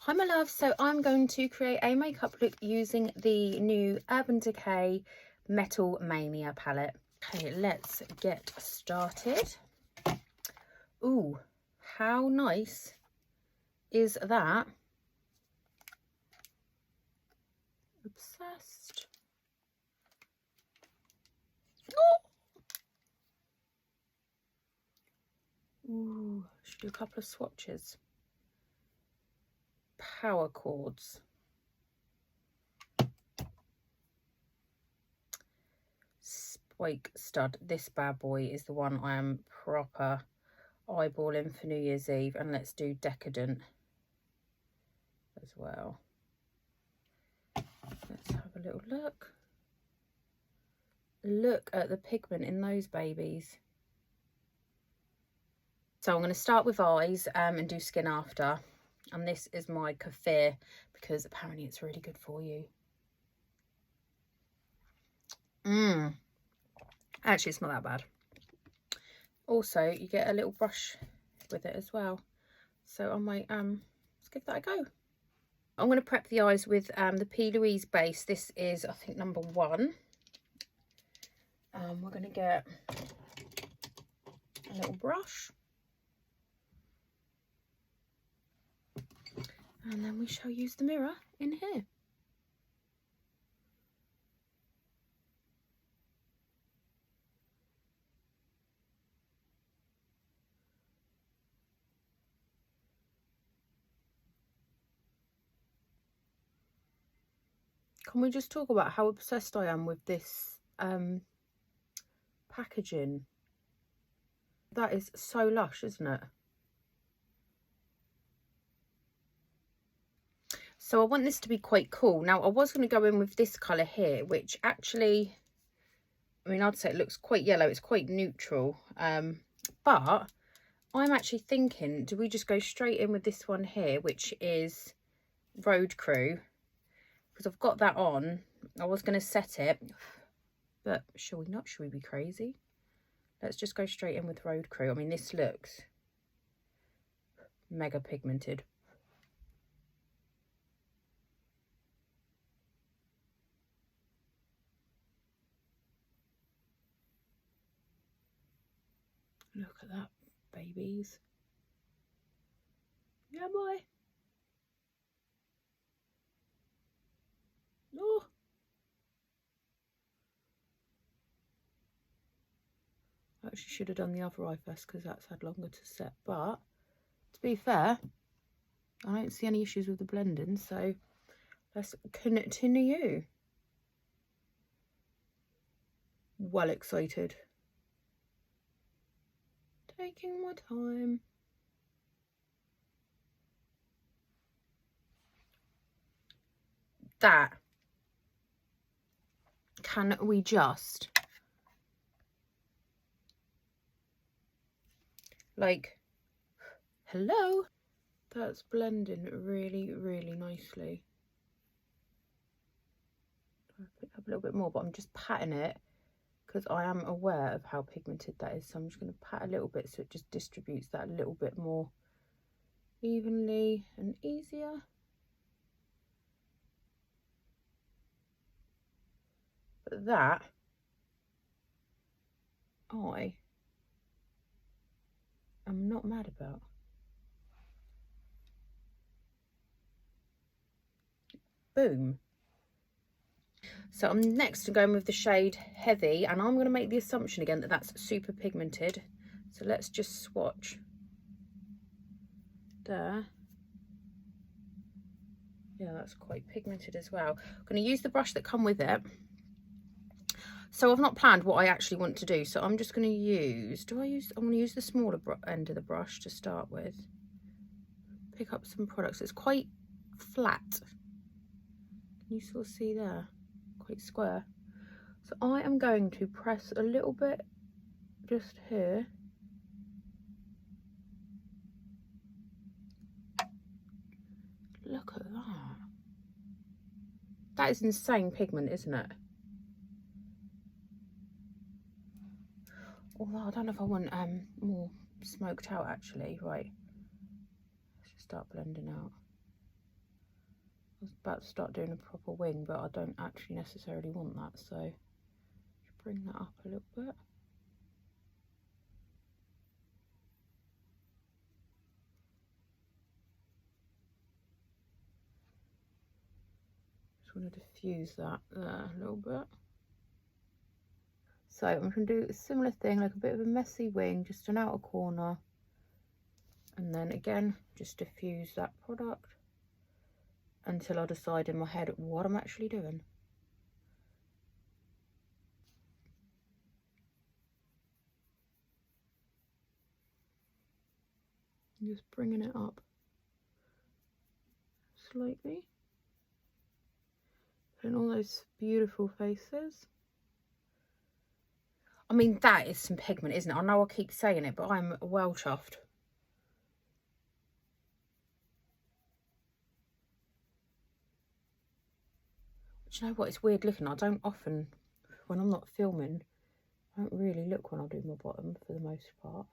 Hi my love, so I'm going to create a makeup look using the new Urban Decay Metal Mania palette. Okay, let's get started. Ooh, how nice is that? Obsessed. Oh! Ooh, should do a couple of swatches. Power chords. Spike stud. This bad boy is the one I am proper eyeballing for New Year's Eve, and let's do Decadent as well. Let's have a little look. Look at the pigment in those babies. So I'm going to start with eyes and do skin after. And this is my Kefir because apparently it's really good for you. Actually, it's not that bad. Also, you get a little brush with it as well. So I might let's give that a go. I'm going to prep the eyes with the P. Louise base. This is, I think, number 1. We're going to get a little brush. And then we shall use the mirror in here. Can we just talk about how obsessed I am with this packaging? That is so lush, isn't it? So I want this to be quite cool. Now, I was going to go in with this colour here, which actually, I mean, I'd say it looks quite yellow. It's quite neutral. But I'm actually thinking, do we just go straight in with this one here, which is Road Crew? Because I've got that on. I was going to set it, but shall we not? Shall we be crazy? Let's just go straight in with Road Crew. I mean, this looks mega pigmented. Look at that, babies. Yeah, boy. Oh. I actually should have done the other eye first because that's had longer to set. But to be fair, I don't see any issues with the blending. So let's continue. Well excited. Taking my time. That. Can we just, like, hello? That's blending really, really nicely. I pick up a little bit more, but I'm just patting it because I am aware of how pigmented that is. So I'm just going to pat a little bit so it just distributes that a little bit more evenly and easier. But that, I am not mad about. Boom. So I'm next going with the shade Heavy, and I'm going to make the assumption again that that's super pigmented. So let's just swatch there. Yeah, that's quite pigmented as well. I'm going to use the brush that come with it. So I've not planned what I actually want to do, so I'm just going to use, I'm going to use the smaller end of the brush to start with. Pick up some products. It's quite flat. Can you sort of see there? Quite square. So I am going to press a little bit just here. Look at that. That is insane pigment, isn't it? Although I don't know if I want more smoked out actually. Right. Let's just start blending out. I was about to start doing a proper wing, but I don't actually necessarily want that, so just bring that up a little bit. Just want to diffuse that there a little bit. So I'm going to do a similar thing, like a bit of a messy wing, just an outer corner, and then again just diffuse that product until I decide in my head what I'm actually doing. Just bringing it up slightly, putting all those beautiful faces. I mean, that is some pigment, isn't it? I know I keep saying it, but I'm well chuffed. Do you know what? It's weird looking. I don't often, when I'm not filming, I don't really look when I do my bottom for the most part,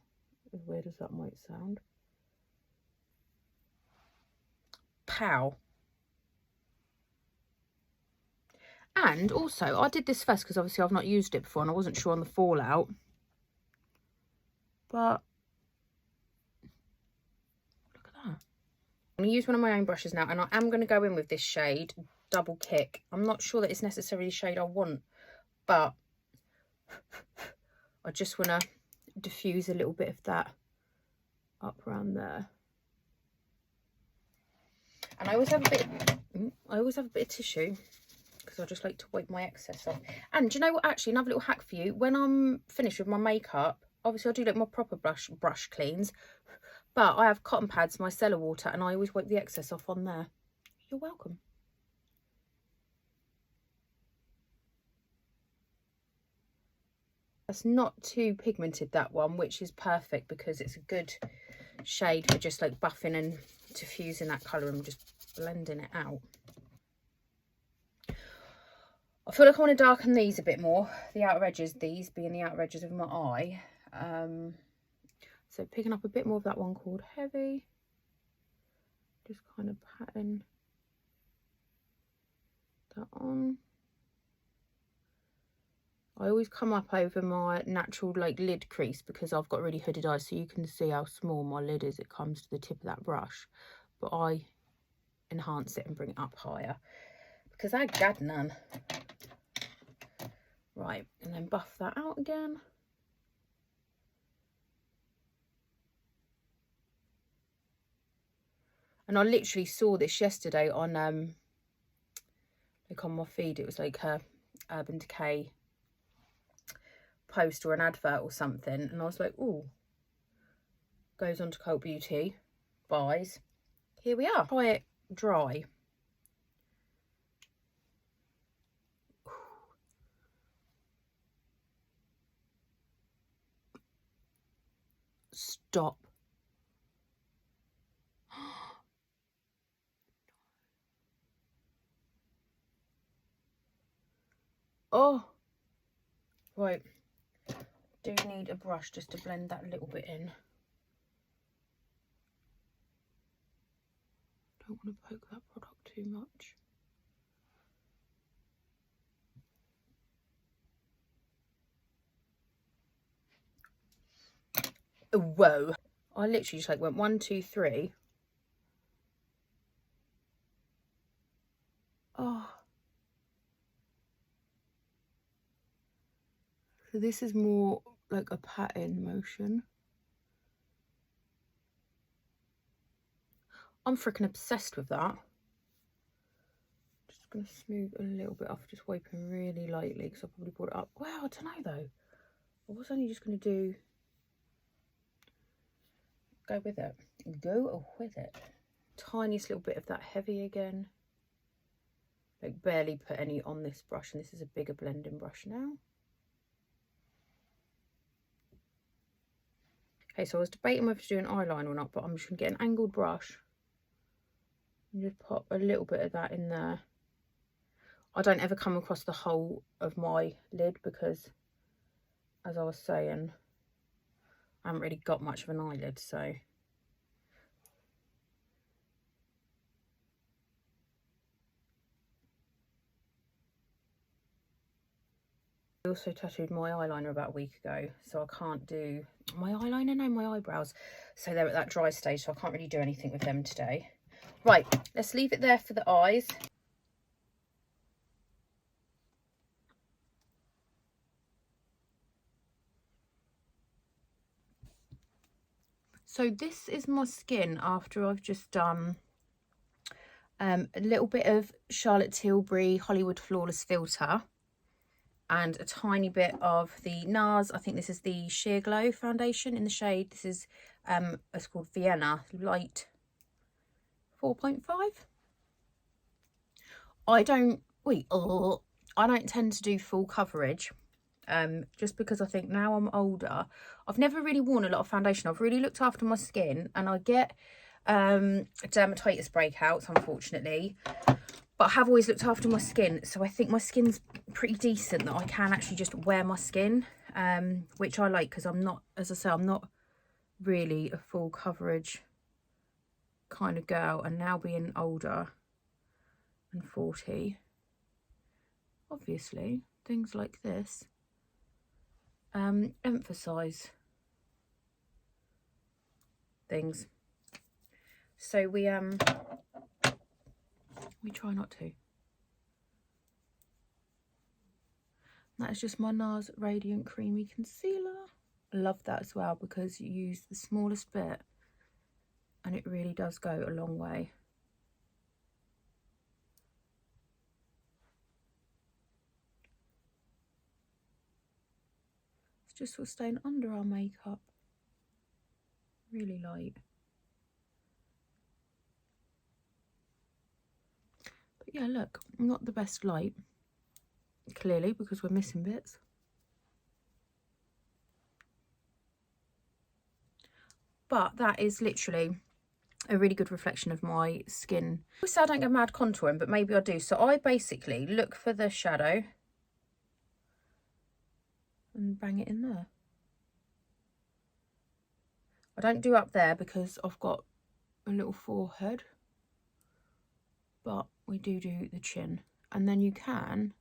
as weird as that might sound. Pow. And also, I did this first because obviously I've not used it before and I wasn't sure on the fallout. But look at that. I'm going to use one of my own brushes now, and I am going to go in with this shade, Double Kick. I'm not sure that it's necessarily the shade I want, but I just want to diffuse a little bit of that up around there. And I always have a bit of tissue because I just like to wipe my excess off. And do you know what, actually, another little hack for you, when I'm finished with my makeup, obviously I do like my proper brush cleans, but I have cotton pads, micellar water, and I always wipe the excess off on there. You're welcome. That's not too pigmented, that one, which is perfect because it's a good shade for just like buffing and diffusing that colour and just blending it out. I feel like I want to darken these a bit more, the outer edges, these being the outer edges of my eye. So picking up a bit more of that one called Heavy, just kind of patting that on. I always come up over my natural like lid crease because I've got really hooded eyes, so you can see how small my lid is. It comes to the tip of that brush, but I enhance it and bring it up higher because I got none. Right, and then buff that out again. And I literally saw this yesterday on like on my feed. It was like a Urban Decay post or an advert or something, and I was like, ooh, goes on to Cult Beauty, buys, here we are. Try it dry. Stop. Oh, right, do need a brush just to blend that a little bit in. Don't want to poke that product too much. Whoa, I literally just like went 1, 2, 3. Oh, so this is more like a pat-in motion. I'm freaking obsessed with that. Just going to smooth a little bit off, just wiping really lightly because I probably brought it up. Wow, I don't know though. I was only just going to go with it. Go with it. Tiniest little bit of that Heavy again. Like barely put any on this brush, and this is a bigger blending brush now. Okay, so I was debating whether to do an eyeliner or not, but I'm just going to get an angled brush and just pop a little bit of that in there. I don't ever come across the whole of my lid because, as I was saying, I haven't really got much of an eyelid, so. I also tattooed my eyeliner about a week ago, so I can't do my eyeliner, no, my eyebrows. So they're at that dry stage, so I can't really do anything with them today. Right, let's leave it there for the eyes. So this is my skin after I've just done a little bit of Charlotte Tilbury Hollywood Flawless Filter and a tiny bit of the NARS. I think this is the Sheer Glow foundation in the shade. This is it's called Vienna Light 4.5. I don't tend to do full coverage, just because I think now I'm older, I've never really worn a lot of foundation. I've really looked after my skin, and I get dermatitis breakouts, unfortunately, but I have always looked after my skin, so I think my skin's pretty decent that I can actually just wear my skin, which I like, because I'm not, as I say, I'm not really a full coverage kind of girl. And now being older and 40, obviously things like this emphasize things, so we try not to. That is just my NARS Radiant Creamy Concealer. I love that as well, because you use the smallest bit and it really does go a long way. It's just sort of staying under our makeup, really light. But yeah, look, not the best light, clearly, because we're missing bits. But that is literally a really good reflection of my skin. So I don't get mad contouring, but maybe I do. So I basically look for the shadow and bang it in there. I don't do up there because I've got a little forehead, but we do the chin. And then you can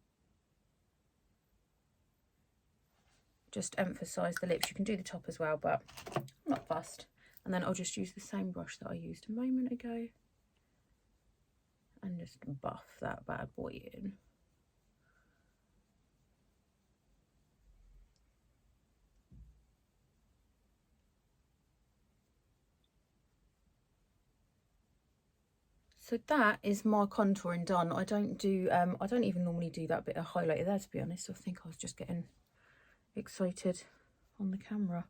just emphasize the lips. You can do the top as well, but I'm not fussed. And then I'll just use the same brush that I used a moment ago and just buff that bad boy in. So that is my contouring done. I don't even normally do that bit of highlighter there, to be honest. I think I was just getting excited on the camera.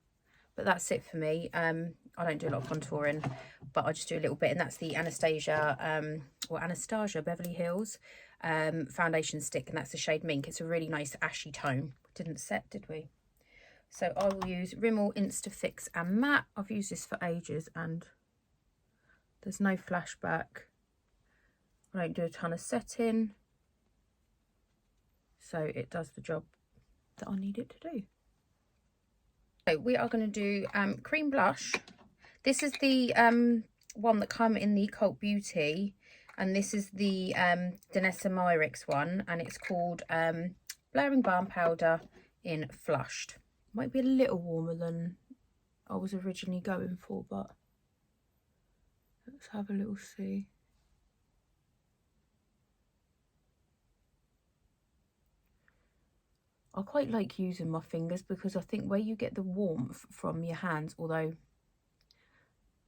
But that's it for me. I don't do a lot of contouring, but I just do a little bit, and that's the Anastasia Beverly Hills foundation stick, and that's the shade Mink. It's a really nice ashy tone. Didn't set, did we? So I will use Rimmel Instafix and Matte. I've used this for ages and there's no flashback. I don't do a ton of setting, so it does the job that I need it to do. So we are going to do cream blush. This is the one that come in the Cult Beauty, and this is the Danessa Myricks one, and it's called Blaring Balm Powder in Flushed. Might be a little warmer than I was originally going for, but let's have a little see. I quite like using my fingers, because I think where you get the warmth from your hands, although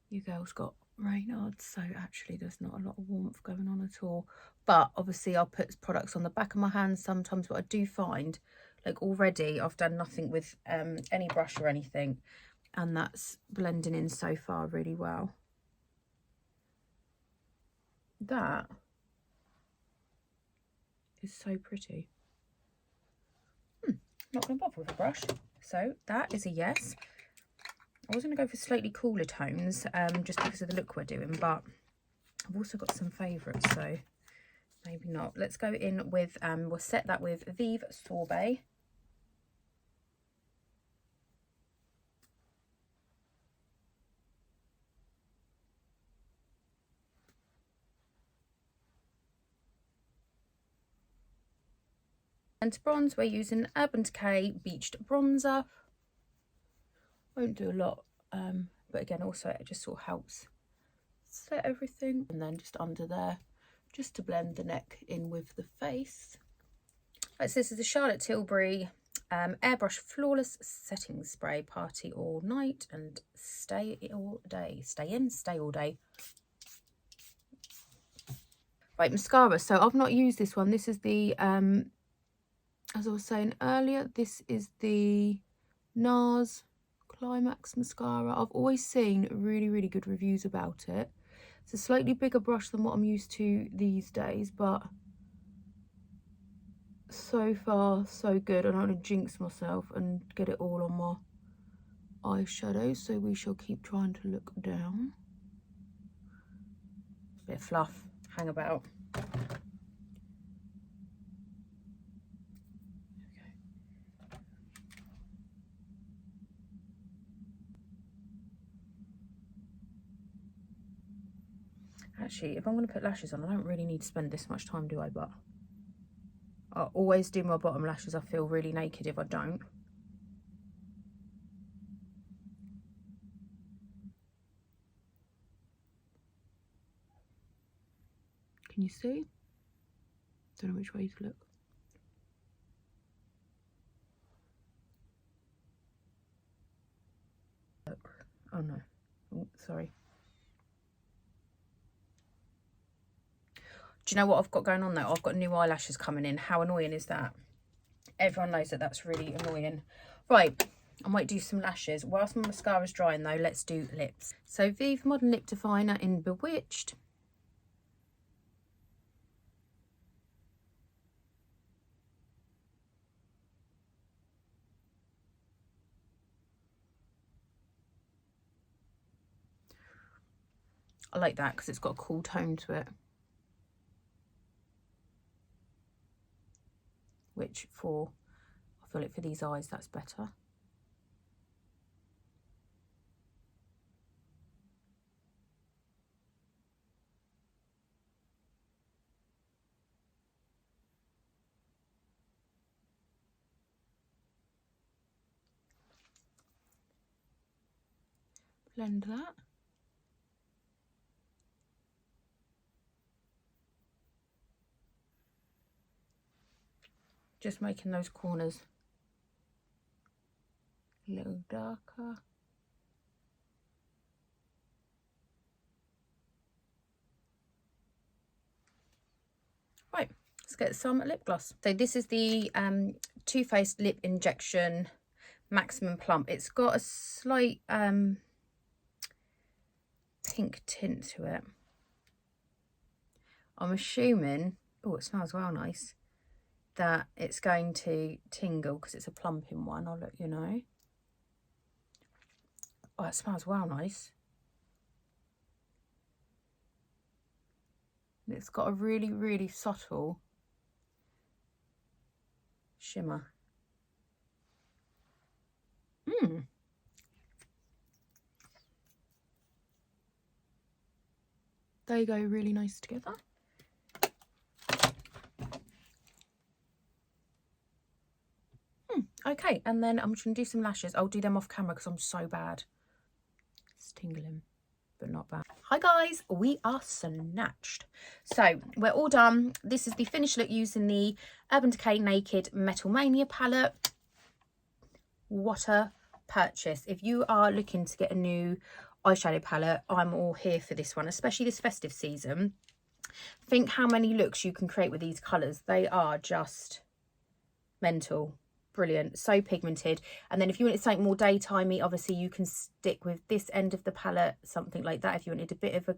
you girls got Reynards, so actually there's not a lot of warmth going on at all. But obviously I'll put products on the back of my hands sometimes, but I do find, like, already I've done nothing with any brush or anything, and that's blending in so far really well. That is so pretty. Not going to bother with a brush, so that is a yes. I was going to go for slightly cooler tones, just because of the look we're doing, but I've also got some favourites, so maybe not. Let's go in with, we'll set that with Vive Sorbet. And to bronze, we're using Urban Decay Beached Bronzer. Won't do a lot, but again, also it just sort of helps set everything. And then just under there, just to blend the neck in with the face. Right, so this is the Charlotte Tilbury Airbrush Flawless Setting Spray. Party all night and stay all day. Stay in, stay all day. Right, mascara. So I've not used this one. This is the, as I was saying earlier, this is the NARS Climax mascara. I've always seen really, really good reviews about it. It's a slightly bigger brush than what I'm used to these days, but so far so good. I don't want to jinx myself and get it all on my eyeshadow, so we shall keep trying to look down. Bit of fluff, hang about. Actually, if I'm going to put lashes on, I don't really need to spend this much time, do I? But I always do my bottom lashes. I feel really naked if I don't. Can you see? Don't know which way to look. Look. Oh no. Oh, sorry. Do you know what I've got going on though? I've got new eyelashes coming in. How annoying is that? Everyone knows that that's really annoying. Right, I might do some lashes. Whilst my mascara's drying though, let's do lips. So Vive Modern Lip Definer in Bewitched. I like that because it's got a cool tone to it. Which I feel like for these eyes, that's better. Blend that. Just making those corners a little darker. Right, let's get some lip gloss. So this is the Too Faced Lip Injection Maximum Plump. It's got a slight pink tint to it. I'm assuming, oh, it smells well nice, that it's going to tingle because it's a plumping one. I'll let you know. Oh, it smells well nice. It's got a really, really subtle shimmer. They go really nice together. Okay, and then I'm just going to do some lashes. I'll do them off camera because I'm so bad. It's tingling, but not bad. Hi guys, we are snatched. So we're all done. This is the finished look using the Urban Decay Naked Metal Mania palette. What a purchase. If you are looking to get a new eyeshadow palette, I'm all here for this one, especially this festive season. Think how many looks you can create with these colours. They are just mental. Brilliant, so pigmented. And then if you wanted something more daytimey, obviously you can stick with this end of the palette, something like that, if you wanted a bit of a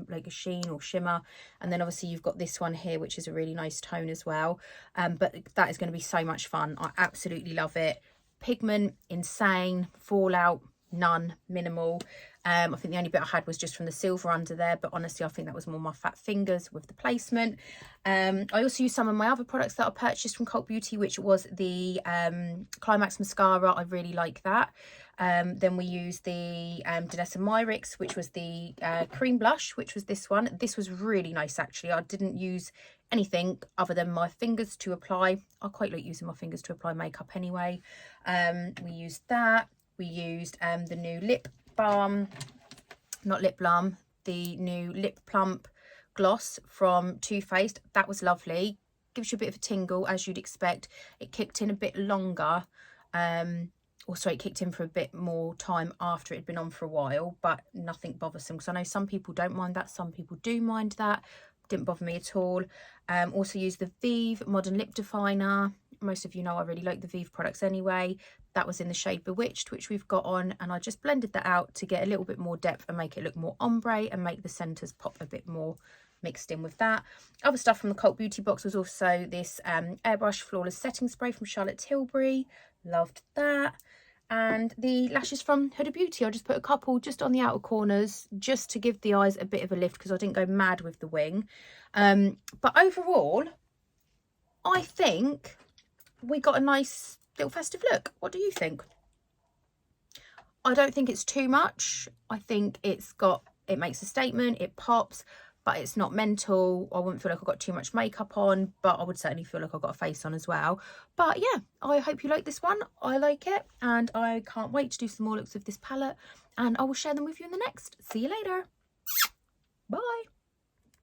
like a sheen or shimmer. And then obviously you've got this one here, which is a really nice tone as well. But that is going to be so much fun. I absolutely love it. Pigment, insane. Fallout, none, minimal. I think the only bit I had was just from the silver under there, but honestly I think that was more my fat fingers with the placement. I also used some of my other products that I purchased from Cult Beauty, which was the Climax mascara. I really like that. Then we used the Danessa Myrix, which was the cream blush, which was this one. This was really nice, actually. I didn't use anything other than my fingers to apply. I quite like using my fingers to apply makeup anyway. We used that. We used the new lip balm, not lip balm, the new lip plump gloss from Too Faced. That was lovely. Gives you a bit of a tingle, as you'd expect. It kicked in a bit longer. Also, it kicked in for a bit more time after it had been on for a while, but nothing bothersome, because I know some people don't mind that, some people do mind that. Didn't bother me at all. Also used the Vive Modern Lip Definer. Most of you know I really like the Vive products anyway. That was in the shade Bewitched, which we've got on, and I just blended that out to get a little bit more depth and make it look more ombre and make the centres pop a bit more mixed in with that. Other stuff from the Cult Beauty box was also this Airbrush Flawless Setting Spray from Charlotte Tilbury. Loved that. And the lashes from Huda Beauty, I just put a couple just on the outer corners just to give the eyes a bit of a lift, because I didn't go mad with the wing. But overall, I think we got a nice little festive look. What do you think? I don't think it's too much. I think it makes a statement, it pops, but it's not mental. I wouldn't feel like I got too much makeup on, but I would certainly feel like I got a face on as well. But yeah, I hope you like this one. I like it, and I can't wait to do some more looks with this palette, and I will share them with you in the next. See you later. Bye.